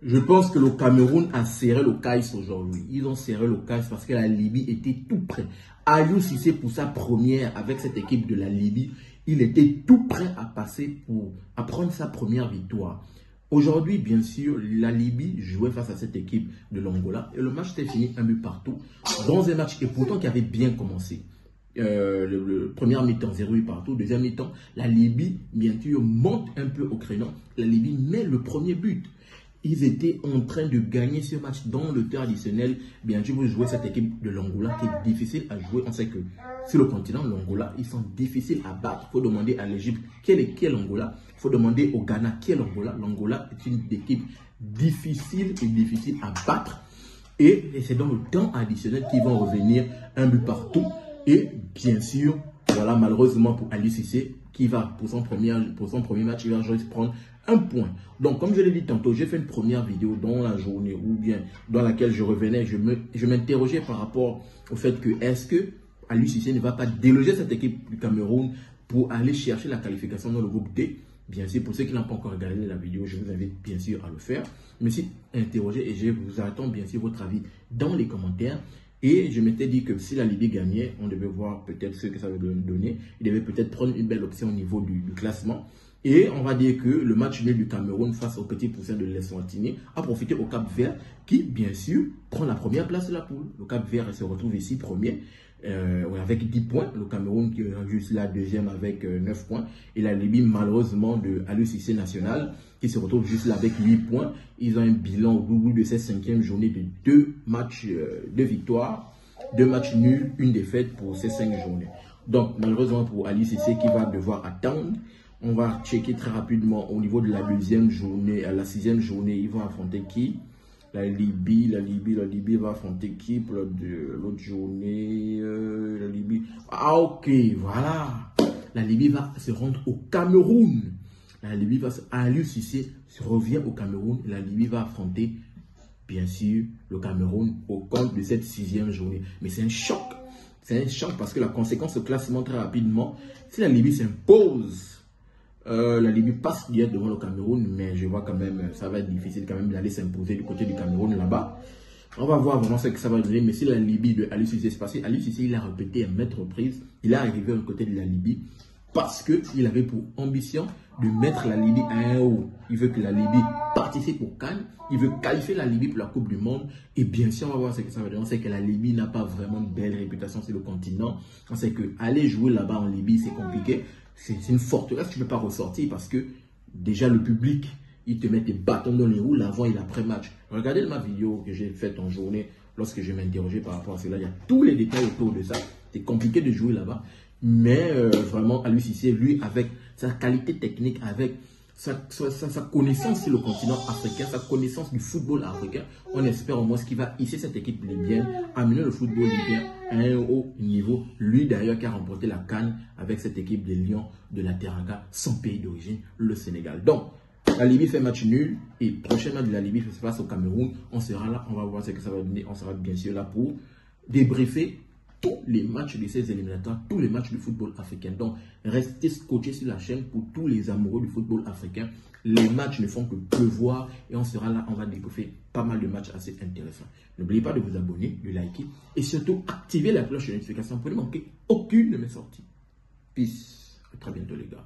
Je pense que le Cameroun a serré le caisse aujourd'hui. Ils ont serré le caisse parce que la Libye était tout prêt. Aliou Cissé pour sa première avec cette équipe de la Libye, il était tout prêt à passer à prendre sa première victoire. Aujourd'hui, bien sûr, la Libye jouait face à cette équipe de l'Angola et le match s'est fini 1 but partout dans un match et pourtant qui avait bien commencé. Le premier mi-temps 0 but partout, deuxième mi-temps, la Libye, bien sûr, monte un peu au créneau. La Libye met le premier but. Ils étaient en train de gagner ce match dans le temps additionnel. Bien sûr, vous jouez cette équipe de l'Angola qui est difficile à jouer. On sait que sur le continent, l'Angola, ils sont difficiles à battre. Il faut demander à l'Égypte qui est l'Angola. Il faut demander au Ghana qui est l'Angola. L'Angola est une équipe difficile à battre. Et c'est dans le temps additionnel qu'ils vont revenir 1 but partout. Et bien sûr, voilà, malheureusement pour Aliou Cissé, qui va pour son premier match, il va juste prendre 1 point. Donc, comme je l'ai dit tantôt, j'ai fait une première vidéo dans la journée ou bien dans laquelle je revenais, je m'interrogeais par rapport au fait que est-ce que Aliou Cissé ne va pas déloger cette équipe du Cameroun pour aller chercher la qualification dans le groupe D. Bien sûr, pour ceux qui n'ont pas encore regardé la vidéo, je vous invite bien sûr à le faire. Je me suis interrogé et je vous attends bien sûr votre avis dans les commentaires. Et je m'étais dit que si la Libye gagnait, on devait voir peut-être ce que ça va donner. Il devait peut-être prendre une belle option au niveau du classement. Et on va dire que le match nul du Cameroun face au petit poussin de l'Eswatini a profité au Cap-Vert qui, bien sûr, prend la première place de la poule. Le Cap-Vert se retrouve ici premier avec 10 points. Le Cameroun qui est juste là deuxième avec 9 points. Et la Libye, malheureusement, de Aliou Cissé national qui se retrouve juste là avec 8 points. Ils ont un bilan au bout de cette 5e journée de 2 matchs de victoire, 2 matchs nuls, 1 défaite pour ces 5 journées. Donc, malheureusement pour Aliou Cissé qui va devoir attendre. On va checker très rapidement au niveau de la 2e journée. À la 6e journée, ils vont affronter qui? La Libye va affronter qui pour l'autre journée? La Libye. Ah, ok, voilà. La Libye va se rendre au Cameroun. La Libye va Aliou Cissé revient au Cameroun. La Libye va affronter, bien sûr, le Cameroun au compte de cette 6e journée. Mais c'est un choc. C'est un choc parce que la conséquence se classement très rapidement. Si la Libye s'impose, la Libye passe direct devant le Cameroun, mais je vois quand même, ça va être difficile quand même d'aller s'imposer du côté du Cameroun là-bas. On va voir vraiment ce que ça va donner, mais si la Libye de Aliou Cissé se passait, Aliou Cissé, il a répété à maintes reprises, il est arrivé du côté de la Libye parce qu'il avait pour ambition de mettre la Libye à un haut. Il veut que la Libye participe au CAN, il veut qualifier la Libye pour la Coupe du Monde, et bien sûr, on va voir ce que ça va donner. On sait que la Libye n'a pas vraiment de belle réputation sur le continent. On sait que aller jouer là-bas en Libye, c'est compliqué. C'est une forteresse que tu ne peux pas ressortir parce que déjà le public, il te met des bâtons dans les roues l'avant et l'après-match. Regardez ma vidéo que j'ai faite en journée lorsque je m'interrogeais par rapport à cela. Il y a tous les détails autour de ça. C'est compliqué de jouer là-bas. Mais vraiment, Aliou Cissé, lui, avec sa qualité technique, avec sa connaissance sur le continent africain, sa connaissance du football africain, on espère au moins ce qu'il va hisser cette équipe libyenne, amener le football libyen à un haut niveau. Lui d'ailleurs qui a remporté la CAN avec cette équipe des Lions de la Teranga, son pays d'origine, le Sénégal. Donc, la Libye fait match nul et prochain match de la Libye se passe au Cameroun. On sera là, on va voir ce que ça va donner. On sera bien sûr là pour débriefer tous les matchs de ces éliminatoires, tous les matchs du football africain. Donc, restez scotchés sur la chaîne pour tous les amoureux du football africain. Les matchs ne font que pleuvoir et on sera là, on va débriefer pas mal de matchs assez intéressants. N'oubliez pas de vous abonner, de liker et surtout activer la cloche de notification pour ne manquer aucune de mes sorties. Peace. À très bientôt les gars.